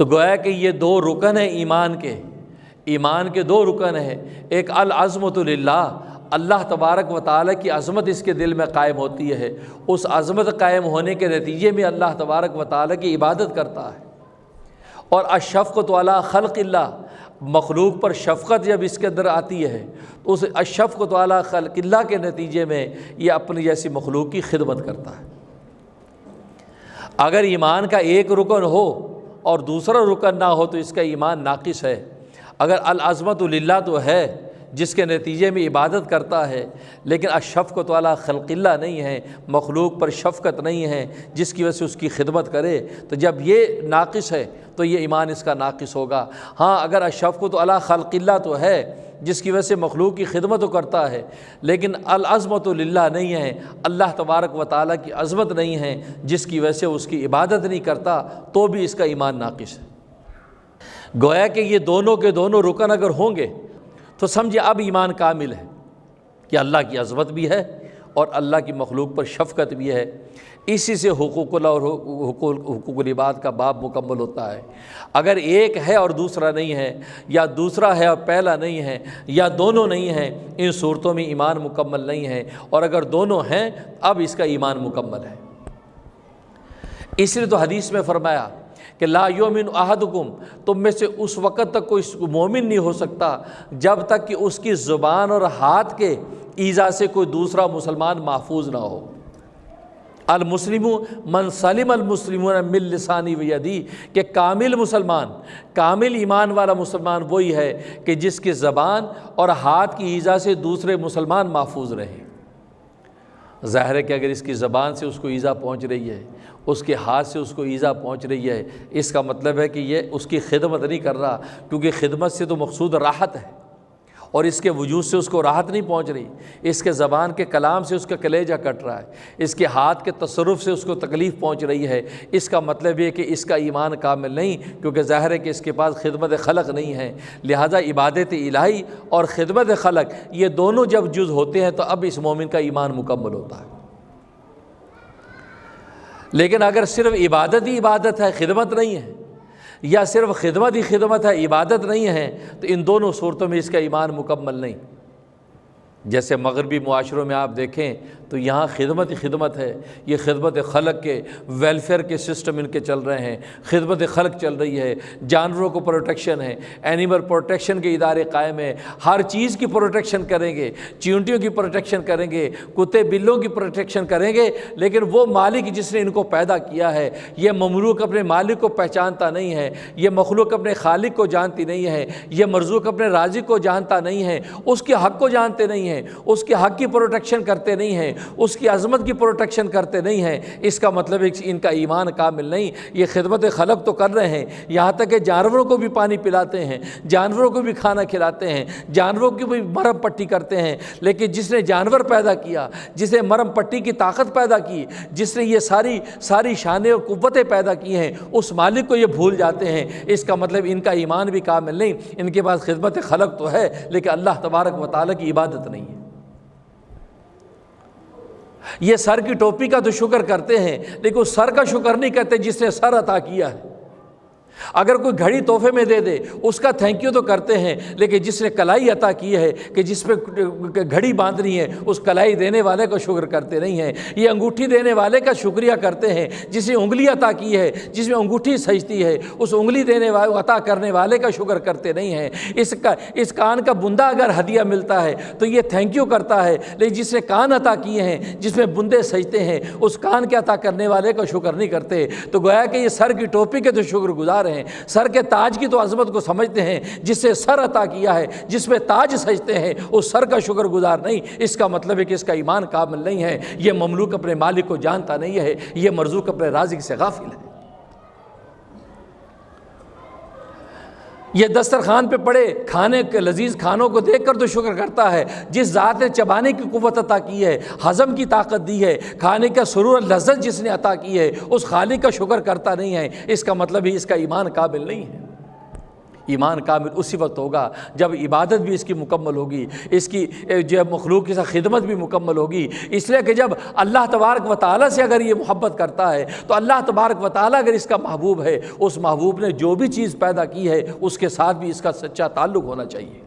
تو گویا کہ یہ دو رکن ہیں ایمان کے دو رکن ہیں۔ ایک العظمۃ للہ، اللہ تبارک و تعالیٰ کی عظمت اس کے دل میں قائم ہوتی ہے، اس عظمت قائم ہونے کے نتیجے میں اللہ تبارک و تعالیٰ کی عبادت کرتا ہے۔ اور الشفقۃ علی خلق اللہ، مخلوق پر شفقت جب اس کے اندر آتی ہے تو اس الشفقۃ علی خلق اللہ کے نتیجے میں یہ اپنی جیسی مخلوق کی خدمت کرتا ہے۔ اگر ایمان کا ایک رکن ہو اور دوسرا رکن نہ ہو تو اس کا ایمان ناقص ہے۔ اگر العظمۃ للہ تو ہے جس کے نتیجے میں عبادت کرتا ہے، لیکن الشفقۃ علی خلق اللہ نہیں ہے، مخلوق پر شفقت نہیں ہے جس کی وجہ سے اس کی خدمت کرے، تو جب یہ ناقص ہے تو یہ ایمان اس کا ناقص ہوگا۔ ہاں اگر الشفقۃ علی خلق اللہ تو ہے جس کی وجہ سے مخلوق کی خدمت کرتا ہے، لیکن العظمۃ للہ نہیں ہے، اللہ تبارک و تعالیٰ کی عظمت نہیں ہے جس کی وجہ سے اس کی عبادت نہیں کرتا، تو بھی اس کا ایمان ناقص ہے۔ گویا کہ یہ دونوں کے دونوں رکن اگر ہوں گے تو سمجھے اب ایمان کامل ہے کہ اللہ کی عظمت بھی ہے اور اللہ کی مخلوق پر شفقت بھی ہے۔ اسی سے حقوق اللہ اور حقوق العباد کا باب مکمل ہوتا ہے۔ اگر ایک ہے اور دوسرا نہیں ہے، یا دوسرا ہے اور پہلا نہیں ہے، یا دونوں نہیں ہیں، ان صورتوں میں ایمان مکمل نہیں ہے۔ اور اگر دونوں ہیں اب اس کا ایمان مکمل ہے۔ اس لیے تو حدیث میں فرمایا کہ لا یؤمن احدکم، تم میں سے اس وقت تک کوئی مومن نہیں ہو سکتا جب تک کہ اس کی زبان اور ہاتھ کے ایذا سے کوئی دوسرا مسلمان محفوظ نہ ہو۔ المسلم من سلم المسلمون من لسانی و یدی، کہ کامل مسلمان، کامل ایمان والا مسلمان وہی ہے کہ جس کی زبان اور ہاتھ کی ایذا سے دوسرے مسلمان محفوظ رہیں۔ ظاہر ہے کہ اگر اس کی زبان سے اس کو ایذا پہنچ رہی ہے، اس کے ہاتھ سے اس کو ایذا پہنچ رہی ہے، اس کا مطلب ہے کہ یہ اس کی خدمت نہیں کر رہا، کیونکہ خدمت سے تو مقصود راحت ہے، اور اس کے وجود سے اس کو راحت نہیں پہنچ رہی، اس کے زبان کے کلام سے اس کا کلیجہ کٹ رہا ہے، اس کے ہاتھ کے تصرف سے اس کو تکلیف پہنچ رہی ہے، اس کا مطلب یہ کہ اس کا ایمان کامل نہیں، کیونکہ ظاہر ہے کہ اس کے پاس خدمت خلق نہیں ہے۔ لہذا عبادت الہی اور خدمت خلق یہ دونوں جب جز ہوتے ہیں تو اب اس مومن کا ایمان مکمل ہوتا ہے۔ لیکن اگر صرف عبادت ہی عبادت ہے، خدمت نہیں ہے، یا صرف خدمت ہی خدمت ہے، عبادت نہیں ہے، تو ان دونوں صورتوں میں اس کا ایمان مکمل نہیں۔ جیسے مغربی معاشروں میں آپ دیکھیں تو یہاں خدمت ہی خدمت ہے، یہ خدمت خلق کے ویلفیئر کے سسٹم ان کے چل رہے ہیں، خدمت خلق چل رہی ہے، جانوروں کو پروٹیکشن ہے، اینیمل پروٹیکشن کے ادارے قائم ہیں، ہر چیز کی پروٹیکشن کریں گے، چیونٹیوں کی پروٹیکشن کریں گے، کتے بلوں کی پروٹیکشن کریں گے، لیکن وہ مالک جس نے ان کو پیدا کیا ہے، یہ مملوک اپنے مالک کو پہچانتا نہیں ہے، یہ مخلوق اپنے خالق کو جانتی نہیں ہے، یہ مرزوق اپنے رازق کو جانتا نہیں ہے، اس کے حق کو جانتے نہیں ہیں، اس کے حق کی پروٹیکشن کرتے نہیں ہیں، اس کی عظمت کی پروٹیکشن کرتے نہیں ہیں، اس کا مطلب ہے کہ ان کا ایمان کامل نہیں۔ یہ خدمت خلق تو کر رہے ہیں، یہاں تک کہ جانوروں کو بھی پانی پلاتے ہیں، جانوروں کو بھی کھانا کھلاتے ہیں، جانوروں کی بھی مرہم پٹی کرتے ہیں، لیکن جس نے جانور پیدا کیا، جس نے مرہم پٹی کی طاقت پیدا کی، جس نے یہ ساری شانیں اور قوتیں پیدا کی ہیں، اس مالک کو یہ بھول جاتے ہیں۔ اس کا مطلب ان کا ایمان بھی کامل نہیں، ان کے پاس خدمت خلق تو ہے لیکن اللہ تبارک و تعالیٰ کی عبادت نہیں ہے۔ یہ سر کی ٹوپی کا تو شکر کرتے ہیں لیکن اس سر کا شکر نہیں کرتے جس نے سر عطا کیا ہے۔ اگر کوئی گھڑی تحفے میں دے دے اس کا تھینک یو تو کرتے ہیں، لیکن جس نے کلائی عطا کی ہے کہ جس پہ گھڑی باندھنی ہے اس کلائی دینے والے کا شکر کرتے نہیں ہیں۔ یہ انگوٹھی دینے والے کا شکریہ کرتے ہیں، جس نے انگلی عطا کی ہے، جس میں انگوٹھی سجتی ہے اس انگلی دینے والے عطا کرنے والے کا شکر کرتے نہیں ہیں۔ اس کان کا بندہ اگر ہدیہ ملتا ہے تو یہ تھینک یو کرتا ہے، لیکن جس نے کان عطا کیے ہیں، جس میں بندے سجتے ہیں، اس کان کے عطا کرنے والے کا شکر نہیں کرتے۔ تو گویا کہ یہ سر کی ٹوپی کے تو شکر گزار ہیں، سر کے تاج کی تو عظمت کو سمجھتے ہیں، جس سے سر عطا کیا ہے، جس میں تاج سجتے ہیں اس سر کا شکر گزار نہیں۔ اس کا مطلب ہے کہ اس کا ایمان کامل نہیں ہے، یہ مملوک اپنے مالک کو جانتا نہیں ہے، یہ مرزوق اپنے رازق سے غافل ہے۔ یہ دسترخوان پہ پڑے کھانے کے لذیذ کھانوں کو دیکھ کر تو شکر کرتا ہے، جس ذات نے چبانے کی قوت عطا کی ہے، ہضم کی طاقت دی ہے، کھانے کا سرور اور لذت جس نے عطا کی ہے اس خالق کا شکر کرتا نہیں ہے۔ اس کا مطلب ہی اس کا ایمان قابل نہیں ہے۔ ایمان کامل اسی وقت ہوگا جب عبادت بھی اس کی مکمل ہوگی، اس کی جو مخلوق کے ساتھ خدمت بھی مکمل ہوگی، اس لیے کہ جب اللہ تبارک و تعالیٰ سے اگر یہ محبت کرتا ہے تو اللہ تبارک و تعالیٰ اگر اس کا محبوب ہے، اس محبوب نے جو بھی چیز پیدا کی ہے اس کے ساتھ بھی اس کا سچا تعلق ہونا چاہیے۔